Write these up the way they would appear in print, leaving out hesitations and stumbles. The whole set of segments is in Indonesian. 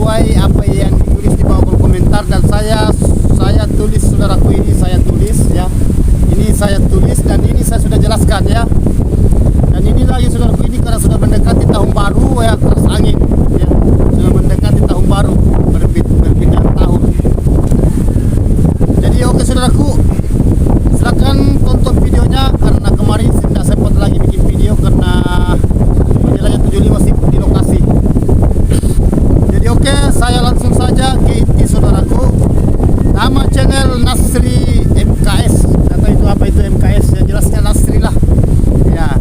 sesuai apa yang ditulis di bawah kolom komentar, dan saya tulis saudaraku, ini saya tulis ya. Ini saya tulis dan ini saya sudah jelaskan ya. Dan ini lagi saudaraku, ini karena sudah mendekati tahun baru ya, keras angin ya. Sudah mendekati tahun baru, berpindah tahun. Jadi oke saudaraku, silakan tonton videonya karena kemarin tidak sempat lagi bikin video karena jalannya 75 sibuk di lokasi. Jadi oke, saya langsung saja ke inti saudaraku. Nama channel Nasri MKS, atau itu apa itu MKS ya, jelasnya Nasri lah ya.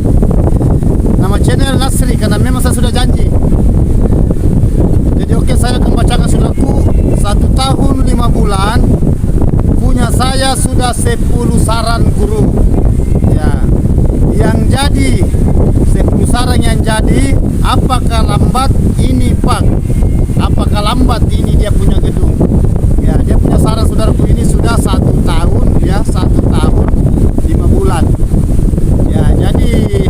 Nama channel Nasri karena memang saya sudah janji. Jadi oke, saya akan bacakan saudaraku. 1 tahun 5 bulan punya saya sudah 10 saran guru ya. Yang jadi 10 saran yang jadi, apakah lambat ini Pak? Apakah lambat ini dia punya gedung? Ya, dia punya saran saudaraku, ini sudah 1 tahun ya, 1 tahun 5 bulan. Ya, jadi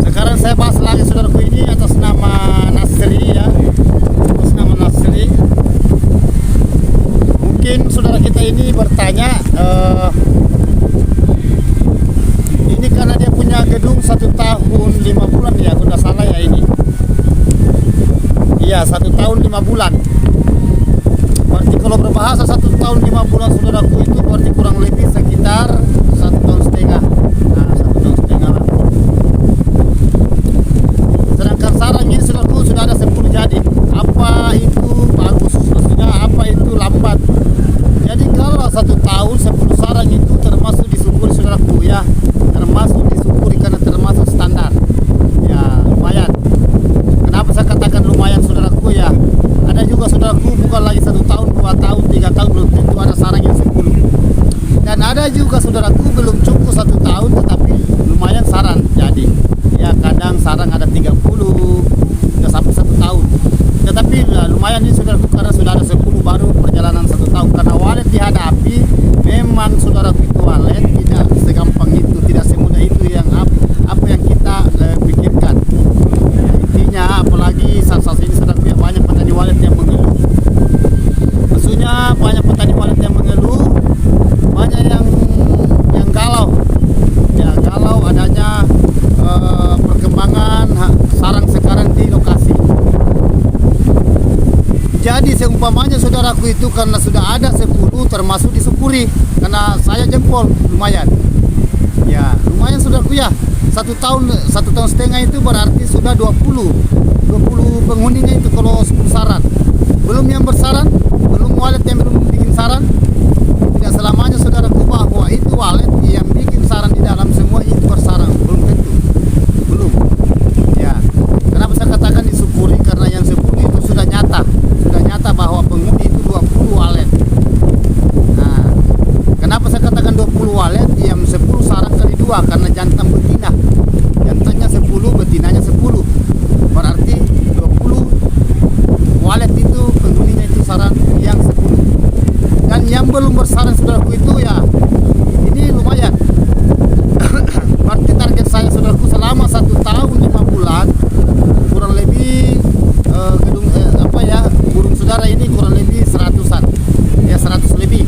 sekarang saya bahas lagi saudaraku, ini atas nama Nasri ya. Atas nama Nasri. Mungkin saudara kita ini bertanya, ini karena dia punya gedung 1 tahun 5 bulan ya, kalau tidak salah ya ini. Iya, 1 tahun 5 bulan. Berarti kalau berbahasa 1 tahun 5 bulan saudaraku, itu berarti kurang lebih sekitar 1 tahun setengah. Nah, 1 tahun setengah lah. Sedangkan saran ini saudaraku sudah ada 10 jadi. Apa itu bagus? Maksudnya apa itu lambat? Jadi kalau 1 tahun 10 saran itu termasuk disyukuri saudaraku ya. Termasuk disyukuri karena termasuk standar. Ya, lumayan. Kenapa saya katakan lumayan saudaraku ya? Ada juga saudaraku bukan lagi 1 tahun, 2 tahun, 3 tahun, belum tentu ada sarang yang 10. Dan ada juga saudaraku belum cukup 1 tahun tetapi lumayan sarang jadi. Ya, kadang sarang ada 30, sudah sampai 1 tahun. Tetapi lumayan ini saudaraku karena sudah ada 10 baru perjalanan 1 tahun. Karena walet dihadapi, memang saudaraku itu walet tidak segampang itu, tidak semudah itu yang apa yang kita pikirkan. Intinya apalagi saat-saat ini saudaraku ya, banyak petani walet yang mengeluh. Maksudnya banyak petani walet yang mengeluh, banyak yang galau. Ya, galau adanya perkembangan sarang sekarang di lokasi. Jadi seumpamanya saudaraku itu karena sudah ada 10 termasuk disyukuri, karena saya jempol lumayan. Ya, lumayan saudaraku ya. 1 tahun setengah itu berarti sudah 20 penghuninya itu kalau 10 saran. Belum yang bersaran, belum walet yang belum bikin saran. Tidak selamanya saudaraku bahwa itu walet yang bikin saran di dalam semua itu bersaran, belum tentu. Belum. Ya. Kenapa saya katakan disyukuri? Karena yang 10 itu sudah nyata bahwa penghuni itu 20 walet. Nah, kenapa saya katakan 20 walet? Yang 10 sarang kali 2 karena jantan betina. Jantannya 10, betinanya 10. Berarti 20 walet itu penghuninya itu sarang yang 10. Dan yang belum bersarang saudaraku itu ya, ini lumayan. Berarti target saya saudaraku selama 1 tahun 5 bulan kurang lebih gedung burung saudara ini kurang lebih 100-an ya, 100 lebih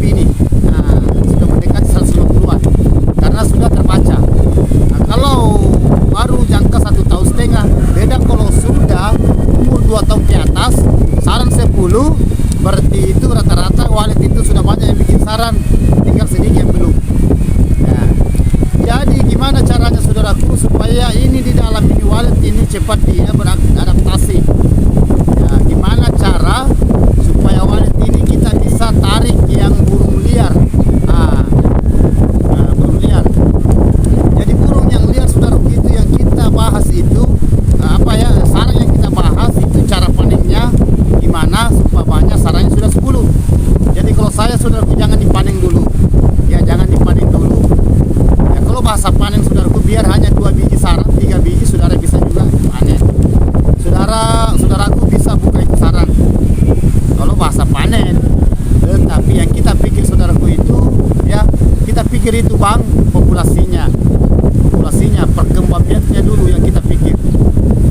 ini. Nah, sudah mendekati 150-an karena sudah terbaca. Nah, kalau baru jangka 1 tahun setengah beda. Kalau sudah umur 2 tahun ke atas saran 10, berarti itu rata-rata walet itu sudah banyak yang bikin saran, tinggal sedikit yang belum. Nah, jadi gimana caranya saudaraku supaya ini di dalam mini walet ini cepat dia beradaptasi? Ya, gimana cara supaya walet ini kita bisa tarik yang burung liar? Burung liar. Jadi burung yang liar saudaraku itu yang kita bahas itu sarang yang kita bahas itu cara panennya gimana supaya banyak sarangnya sudah 10. Jadi kalau saya saudaraku jangan dipanen dulu. Ya, jangan dipanen dulu. Ya, kalau bahasa panen saudaraku biar hanya 2 biji sarang, 3 biji saudara bisa juga panen. Saudaraku bisa buka itu sarang. Kalau bahasa panen. Tetapi yang kita pikir saudaraku itu ya, kita pikir itu bang populasinya, perkembang biaknya dulu yang kita pikir.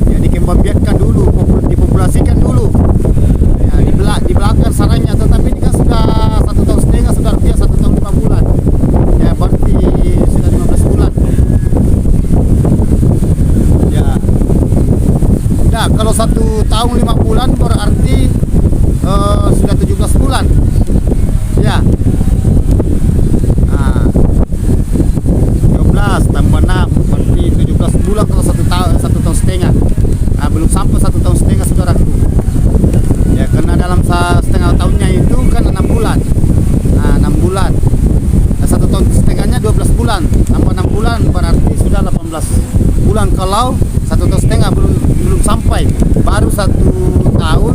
Ya, dikembang biakkan dulu dioperasikan dulu. Ya, di belakang sarangnya, tetapi ini kan sudah 1,5 tahun, sudah dia 1 tahun 5 bulan. Ya berarti sudah 15 bulan. Ya. Nah, kalau 1 tahun 5 bulan berarti sudah 17 bulan. Ya. Nah, 12 tambah 6 berarti 17 bulan kalau 1 tahun setengah. Nah, belum sampai 1 tahun setengah saudaraku. Ya, karena dalam setengah tahunnya itu kan 6 bulan. Nah, 6 bulan. Nah, 1 tahun setengahnya 12 bulan. Tambah 6 bulan berarti sudah 18 bulan. Kalau 1 tahun setengah belum sampai, baru 1 tahun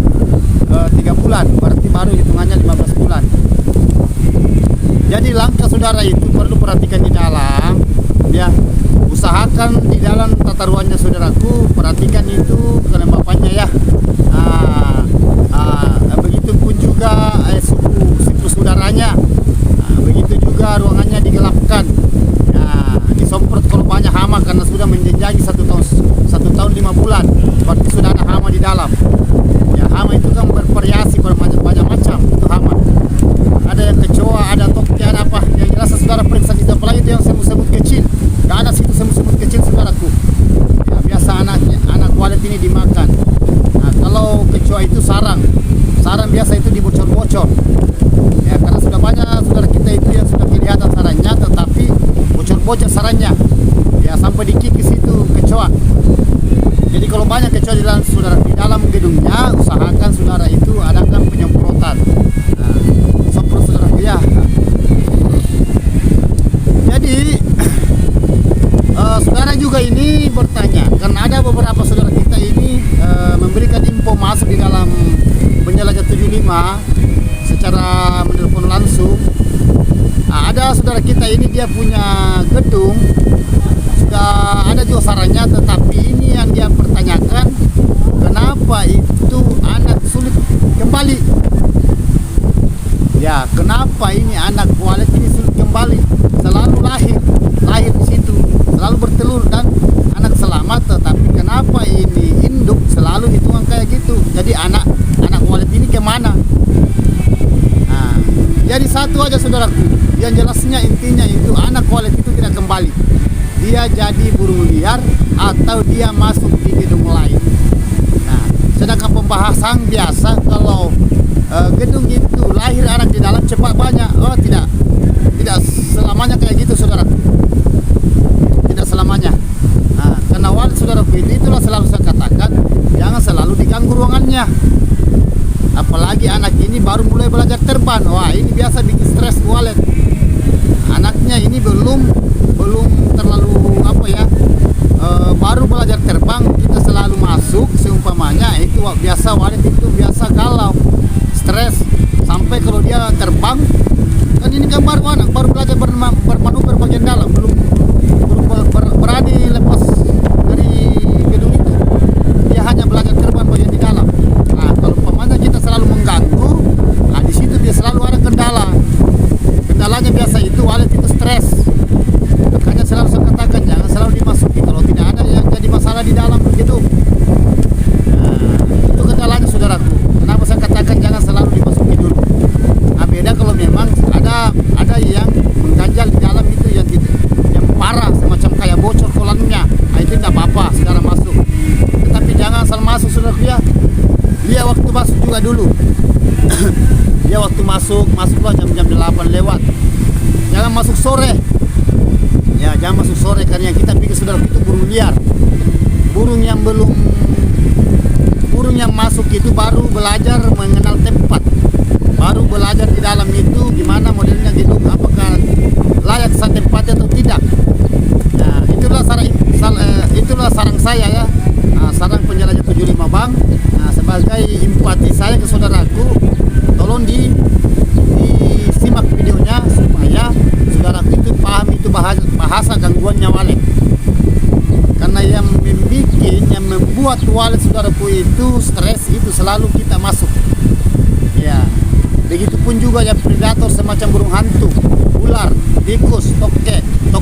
3 bulan, berarti baru hitungannya 15 bulan. Jadi langkah saudara itu perlu perhatikan di dalam, ya. Usahakan di dalam tata ruangnya saudaraku, perhatikan itu kelembapannya ya. Begitupun juga suhu siklus udaranya. Begitu juga ruangannya digelapkan. Disemprot kalau banyak hama karena sudah menjenjaki 1 tahun 5 bulan, berarti sudah ada hama di dalam. Ya, hama itu kan bervariasi, banyak macam itu hama. Ada yang kecoa, ada toke, ada apa. Yang jelas saudara periksa di apalagi itu yang semut-semut kecil. Gak ada situ semut-semut kecil saudaraku. Ya, biasa anak walet ini dimakan. Nah, kalau kecoa itu sarang biasa itu dibocor-bocor. Ya, karena sudah banyak saudara kita itu yang sudah kelihatan sarangnya, tetapi bocor-bocor sarangnya. Ya, sampai dikikis itu kecoa. Jadi kalau banyak kecoa di dalam gedungnya, usahakan saudara itu adakan penyemprotan. Nah, semprot saudara ya. Jadi saudara juga ini bertanya, karena ada beberapa saudara kita ini memberikan info masuk di dalam penjelajah 75 secara menelpon langsung. Nah, ada saudara kita ini dia punya gedung, sudah ada juga sarangnya, tetapi ini yang dia pertanyakan, kenapa itu anak sulit kembali? Ya, kenapa ini anak walet ini sulit kembali? Selalu lahir di situ, selalu bertelur dan anak selamat, tetapi kenapa ini induk selalu hitungan kayak gitu? Jadi anak walet ini kemana? Nah, jadi satu aja saudaraku, yang jelasnya intinya itu anak walet itu tidak kembali. Dia jadi burung liar atau dia masuk di gedung lain. Nah, sedangkan pembahasan biasa kalau gedung itu lahir anak di dalam cepat banyak. Oh, tidak selamanya kayak gitu saudara. Tidak selamanya. Nah, karena walet saudaraku itulah selalu saya katakan, jangan selalu diganggu ruangannya. Apalagi anak ini baru mulai belajar terbang. Wah, ini biasa bikin stres walet. Anaknya ini belum terlalu baru belajar terbang, kita selalu masuk seumpamanya itu biasa walet itu biasa galau, stres, sampai kalau dia terbang kan ini kan baru anak baru belajar bermanuver bagian dalam, belum berani lepas dari gedung itu, dia hanya belajar terbang bagian di dalam. Nah, kalau umpamanya kita selalu mengganggu, nah di situ dia selalu ada kendalanya biasa itu walet itu stres. Makanya selalu saya katakan jangan selalu dimasuki kalau tidak ada yang jadi masalah di dalam gedung. Nah, itu kendalanya saudaraku. Kenapa saya katakan jangan selalu dimasuki dulu? Nah, beda kalau memang ada yang mengganjal di dalam itu yang parah, semacam kayak bocor kolamnya. Nah, itu tidak apa-apa sekarang masuk. Tetapi jangan asal masuk saudaraku ya. Dia waktu masuk juga dulu. Dia waktu masuklah jam 8 lewat. Jangan masuk sore. Ya, jangan masuk sore karena yang kita pikir saudara itu burung liar. Burung yang masuk itu baru belajar mengenal tempat. Baru belajar di dalam itu gimana modelnya gedung, apakah layak saat tempatnya atau tidak. Nah, itulah sarang saya ya. Nah, sarang penjelajah 75 Bang. Nah, sebagai empati saya ke saudaraku, tolong disimak videonya supaya saudaraku itu paham itu bahasa gangguannya walet. Karena yang membuat walet saudaraku itu stres itu selalu kita masuk. Ya, begitupun juga yang predator semacam burung hantu, ular, tikus, toke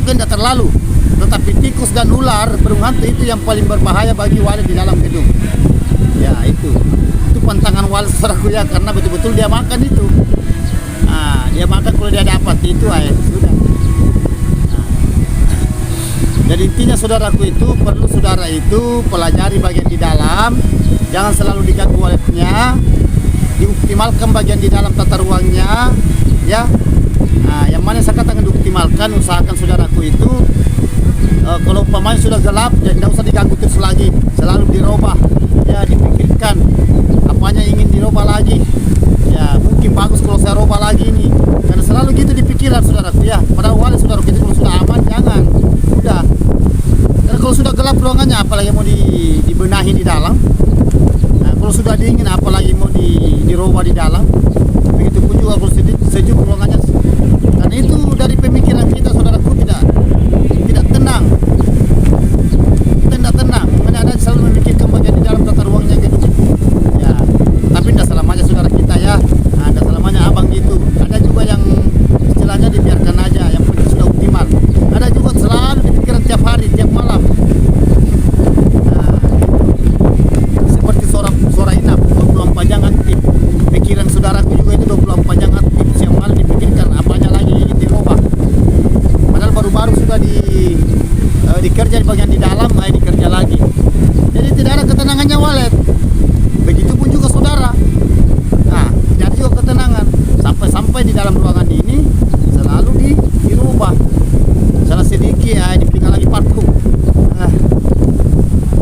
tidak terlalu, tetapi tikus dan ular, burung hantu itu yang paling berbahaya bagi walet di dalam gedung. Ya, itu. walet saudaraku ya, karena betul-betul dia makan itu. Dia makan kalau dia dapat itu sudah. Jadi intinya saudaraku itu perlu saudara itu pelajari bagian di dalam, jangan selalu diganggu waletnya, dioptimalkan bagian di dalam tata ruangnya ya. Yang mana saya katakan dioptimalkan, usahakan saudaraku itu kalau umpamanya sudah gelap ya tidak usah diganggu terus lagi, selalu dirubah ya, dipikirkan apanya ingin dirubah lagi ya, mungkin bagus kalau saya rubah lagi ini, karena selalu gitu dipikiran saudaraku ya. Pada awalnya saudaraku itu kalau sudah aman jangan, udah. Karena kalau sudah gelap ruangannya apalagi mau dibenahi di dalam. Kalau sudah dingin apalagi mau dirubah di dalam. Begitupun juga kalau sejuk ruangannya. Dan itu dari pemikiran kita saudaraku tidak tenang. Kita tidak tenang. Makanya ada selalu memikirkan bagian di dalam tata ruangnya gitu. Ya, tapi tidak selamanya saudara kita ya. Tidak selamanya abang gitu. Ada juga yang istilahnya dibiarkan aja, yang penting sudah optimal. Ada juga selalu dipikiran tiap hari, tiap malam. Seperti suara inap 24 jam aktif. Pikiran saudaraku juga itu 24 jam aktif. Siang malam dipikirkan apanya lagi ingin dirubah. Padahal baru-baru sudah dikerja di bagian di dalam, dikerja lagi. Jadi tidak ada ketenangannya walet. Begitupun juga saudara. Tidak juga ketenangan. Sampai di dalam ruangan ini selalu dirubah. Salah sedikit dipindah lagi parfum.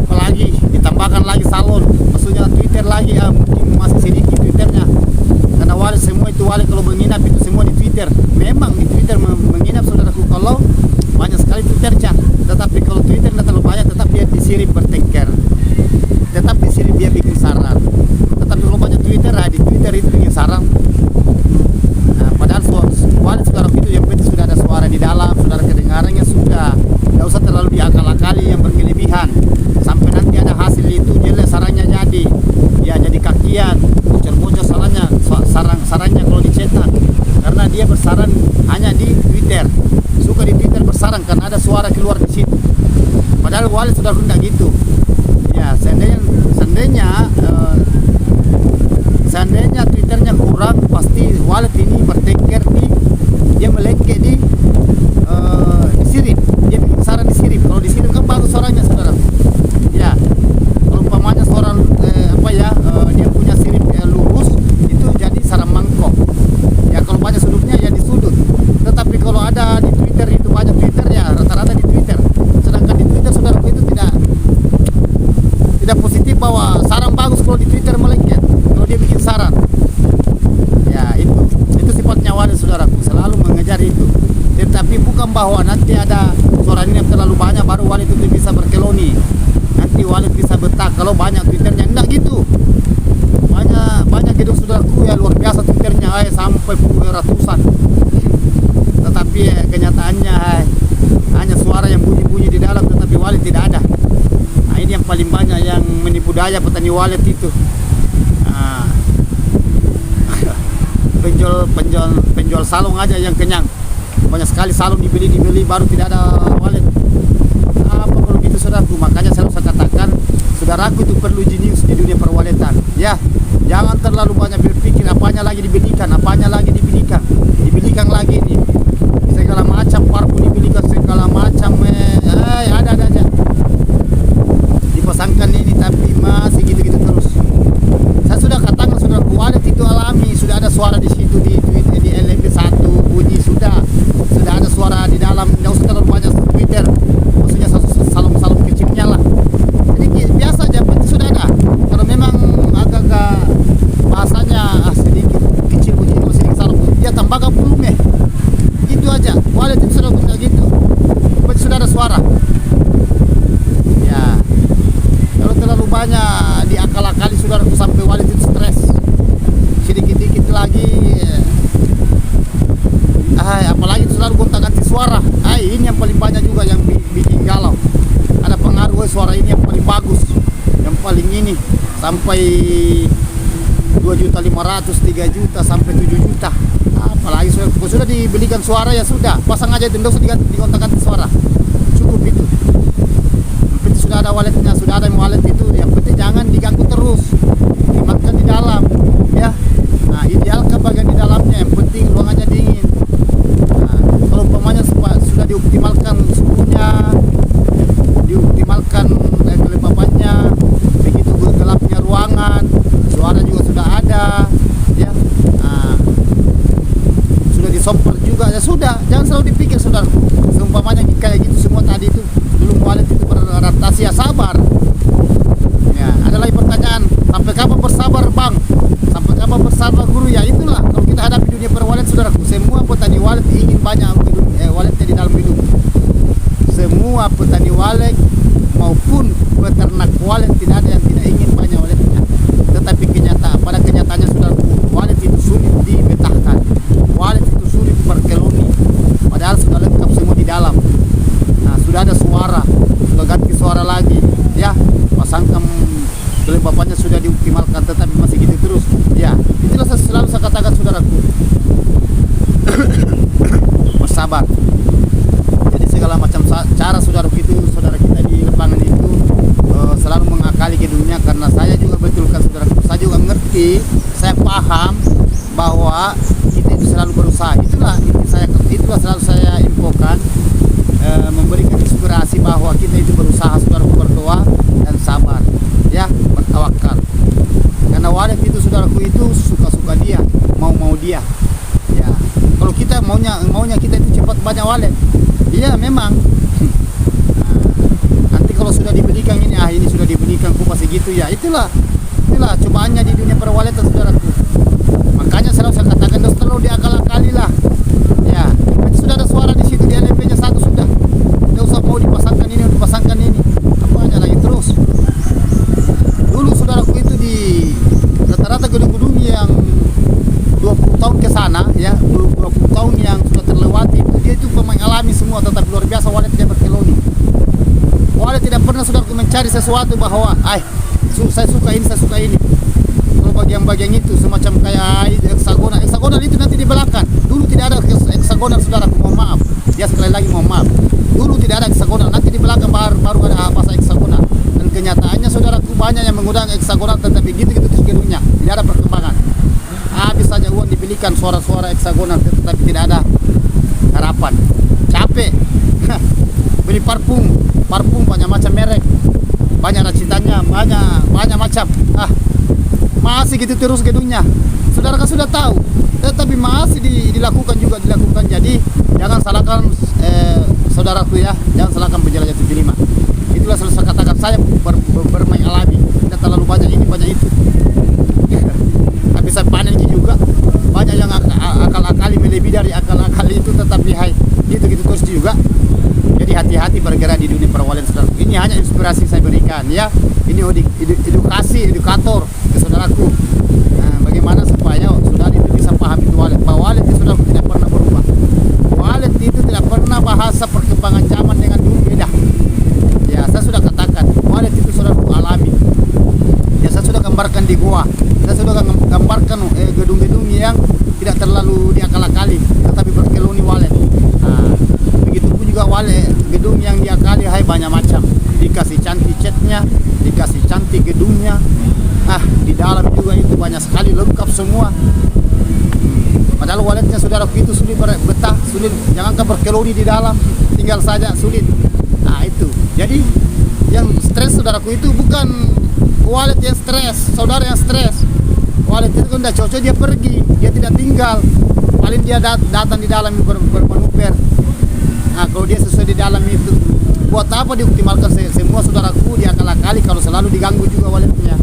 Apalagi ditambahkan lagi salon, maksudnya Twitter lagi, mungkin masih sedikit Twitternya. Karena walet semua itu walet kalau menginap itu semua di Twitter. Memang di Twitter menginap saudaraku kalau banyak sekali Twitternya. Tetapi kalau Twitter tidak terlalu banyak, tetap dia disirip bertengkar, tetap disirip dia bikin sarang. Tetapi kalau banyak Twitter, di Twitter itu bikin sarang. Padahal walet saudaraku itu yang penting sudah ada suara di dalam, saudara kedengarannya sudah. Tidak usah terlalu diakal-akali yang berkelebihan. Sampai nanti ada hasil itu jelek sarangnya jadi kakian, bocor-bocor sarangnya kalau dicetak. Karena dia bersarang hanya di Twitter. Suka di Twitter bersarang karena ada suara keluar di situ. Padahal walet sudah tidak gitu. Ya, seandainya Twitternya kurang, pasti walet ini bertengkar dia melengket disirip. Dia bikin sarang disirip. Kalau disirip kan bagus suaranya saudara. Ya, kalau umpamanya suara dia punya sirip lurus, itu jadi sarang mangkok. Ya, kalau banyak sudutnya ya di sudut. Tetapi kalau ada di Twitter itu banyak Twitter ya, rata-rata di Twitter. Sedangkan di Twitter saudara itu tidak positif bahwa sarang bagus kalau di Twitter melengket. Kalau dia bikin sarang. Ya, itu sifatnya walet saudaraku, selalu mengejar itu. Tetapi bukan bahwa nanti ada suara ini yang terlalu banyak baru walet itu bisa berkeloni. Nanti walet bisa betah kalau banyak Twitternya. Enggak gitu. Banyak gedung saudaraku ya luar biasa Twitternya sampai ratusan. Tetapi kenyataannya hanya suara yang bunyi-bunyi di dalam, tetapi walet tidak ada. Ini yang paling banyak yang menipu daya petani walet itu. Penjual salung aja yang kenyang. Banyak sekali salung dibeli baru tidak ada walet. Apa kalau gitu saudaraku? Makanya saya katakan saudaraku itu perlu jenius di dunia perwaletan. Ya, jangan terlalu banyak berpikir apanya lagi dibelikan lagi nih. Segala macam parfum dibelikan, segala macam ada aja. Dipasangkan ini tapi masih gitu-gitu terus. Saya sudah katakan saudaraku, walet itu alami, sudah ada suara di situ di LMP1 bunyi sudah ada suara di dalam, tidak usah terlalu banyak Twitter. Maksudnya salung kecilnya lah. Jadi biasa aja, penting sudah ada. Kalau memang agak-agak bahasanya sedikit kecil bunyi, kalau sedikit salung, ya tambahkan volume. Itu aja. Walet itu sudah punya gitu. Penting sudah ada suara. Ya. Kalau terlalu banyak diakal-akali saudaraku sampai walet itu stres. Sedikit-dikit lagi. Apalagi selalu gonta-ganti suara. Ini yang paling banyak juga yang bikin galau. Ada pengaruh suara ini yang paling bagus, yang paling ini sampai 2.500.000, 3 juta sampai 7 juta. Apalagi sudah dibelikan suara ya sudah, pasang aja itu, enggak usah digonta-ganti suara. Cukup itu. Yang penting sudah ada waletnya, sudah ada walet itu. Yang penting jangan diganggu terus. Dimakan di dalam. bapaknya sudah dioptimalkan tetapi masih gitu terus. Ya, itulah selalu saya katakan saudaraku. Bersabar. Jadi segala macam cara saudara kita di lapangan itu selalu mengakali ke dunia, karena saya juga betulkan saudaraku. Saya juga ngerti, saya paham bahwa kita itu selalu berusaha. Itulah selalu saya infokan, memberikan inspirasi bahwa kita itu berusaha, saudaraku, berdoa dan sabar, ya, bertawakal. Karena walet itu saudaraku itu suka-suka dia, mau dia. Ya, kalau kita maunya kita itu cepat banyak walet. Iya memang. Nanti kalau sudah dibelikan ini sudah dibelikan kok masih gitu ya. Itulah cobaannya di dunia perwaletan saudaraku. Makanya selalu saya katakan terlalu diakal-akali lah. Ya, nanti sudah ada suara di situ di LP-nya satu sudah. Tidak usah mau dipasangkan ini, apanya lagi terus. Dulu saudaraku itu di rata-rata gedung-gedung yang 20 tahun ke sana ya, 20 tahun yang sudah terlewati itu, dia itu pemain alami semua, tetapi luar biasa walet dia berkeloni. Walet tidak pernah saudaraku mencari sesuatu bahwa saya suka ini. Kalau bagian-bagian itu semacam kayak heksagonal itu nanti di belakang. Dulu tidak ada heksagonal saudaraku, mohon maaf. Dia sekali lagi mohon maaf. Dulu tidak ada heksagonal, nanti di belakang baru ada bahasa heksagonal. Dan kenyataannya saudaraku banyak yang menggunakan heksagonal tetapi gitu-gitu terus gedungnya, tidak ada perkembangan. Habis saja uang dibelikan suara-suara heksagonal tetapi tidak ada harapan. Capek. Beli parfum banyak macam merek, banyak racitannya, banyak macam. Masih gitu terus gedungnya. Saudara kan sudah tahu, tetapi masih dilakukan. Jadi jangan salahkan saudaraku ya, jangan salahkan penjelajah 75. Itulah selalu saya katakan, saya bermain alami, tidak terlalu banyak ini banyak itu. Tapi saya panen juga banyak yang akal-akali melebihi dari akal-akali itu, tetapi gitu terus juga. Jadi hati-hati bergerak di dunia perwalian saudaraku. Ini hanya inspirasi saya berikan ya. Ini edukator ke saudaraku. Bagaimana supaya saudara itu bisa paham itu walet. Bahwa walet itu saudaraku tidak pernah berubah. Walet itu tidak pernah bahasa perkembangan zaman dengan dulu beda. Ya, saya sudah katakan, walet itu saudaraku alami. Ya, saya sudah gambarkan di goa. Saya sudah gambarkan gedung-gedung yang tidak terlalu diakal-akali, tetapi berkeloni walet. Begitupun juga walet, gedung yang diakali banyak macam. Dikasih cantik catnya, dikasih cantik gedungnya. Di dalam juga itu banyak sekali lengkap semua. Padahal waletnya saudaraku itu sulit betah, sulit. Jangankan berkeloni di dalam, tinggal saja sulit. Itu. Jadi yang stres saudaraku itu bukan walet yang stres, saudara yang stres. Walet itu kan udah cocok dia pergi, dia tidak tinggal. Paling dia datang di dalam bermanuver. Kalau dia sesuai di dalam itu, buat apa dioptimalkan semua saudaraku? Dia akal-akali kalau selalu diganggu juga waletnya.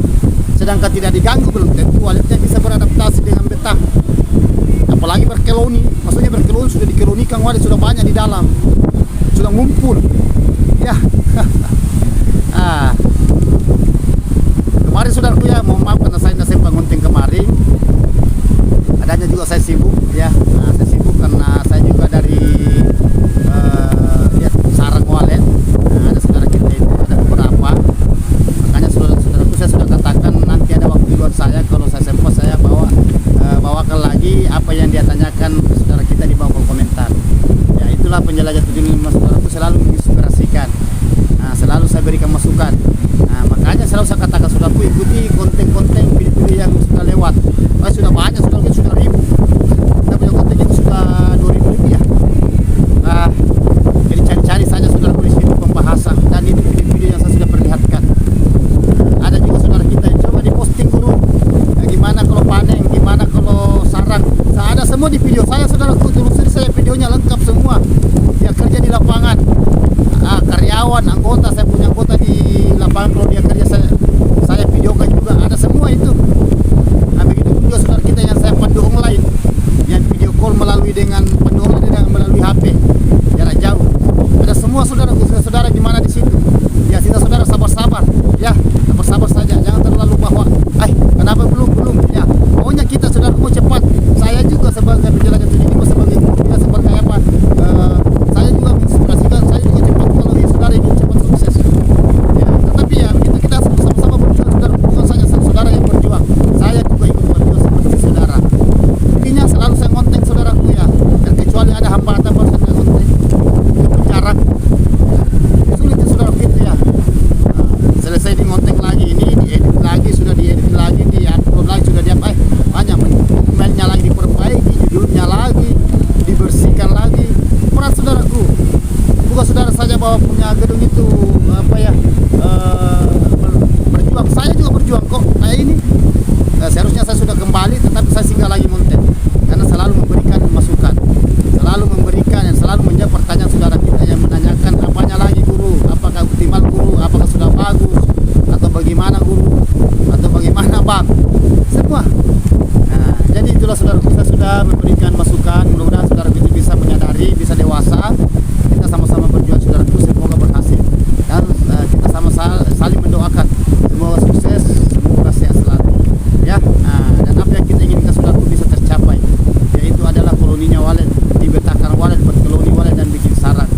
Sedangkan tidak diganggu belum tentu waletnya bisa beradaptasi dengan betah. Apalagi berkeloni, maksudnya berkeloni sudah dikelonikan walet sudah banyak di dalam, sudah ngumpul. Ya, kemarin saudaraku ya, mohon maaf karena saya tidak sempat ngunting kemarin. Adanya juga saya sibuk ya, saya sibuk karena saya juga dari sarang walet. Ada saudara kita itu ada beberapa. Makanya saudaraku saya sudah katakan nanti ada waktu buat saya, kalau saya sempat saya bawakan lagi apa yang dia tanyakan saudara kita di bawah komentar. Ya, itulah penjelajah 75 saudaraku selalu menginspirasikan. Selalu saya berikan masukan. Makanya selalu saya katakan saudaraku, ikuti konten-konten video-video yang sudah lewat. Sudah banyak saudaraku, sudah ribu. Kita punya konten itu sudah 2000 lebih ya. Jadi cari-cari saja saudaraku di situ pembahasan, dan itu video-video yang saya sudah perlihatkan. Ada juga saudara kita yang coba diposting dulu. Gimana kalau panen, gimana kalau sarang. Ada semua di video saya saudaraku, telusuri saya videonya lengkap semua. Dia kerja di lapangan. Karyawan, anggota, saya punya anggota di lapangan, kalau dia kerja saya videokan juga, ada semua itu. Begitu juga saudara kita yang saya pandu online, Seharusnya saya sudah kembali, tetapi saya singgah lagi Monten karena selalu memberikan masukan, selalu memberikan dan selalu menjawab pertanyaan saudara kita yang menanyakan apanya lagi guru, apakah optimal guru, apakah sudah bagus, atau bagaimana guru, atau bagaimana bang, semua. Nah, jadi itulah saudara, kita sudah memberikan masukan. Mudah-mudahan saudara itu bisa menyadari, bisa dewasa. Kita sama-sama berjuang saudaraku, semoga berhasil dan kita sama-sama saling mendoakan semoga sukses, semoga sehat selalu ya. Dan apa yang kita inginkan saudaraku bisa tercapai, yaitu adalah koloninya walet, dibetakan walet, berkoloni walet dan bikin sarang,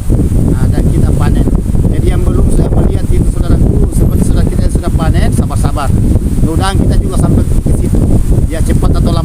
dan kita panen. Jadi yang belum saya melihat itu saudaraku, seperti saudara kita yang sudah panen, sabar-sabar, mudah-mudahan kita juga sampai ke situ ya, cepat atau lambat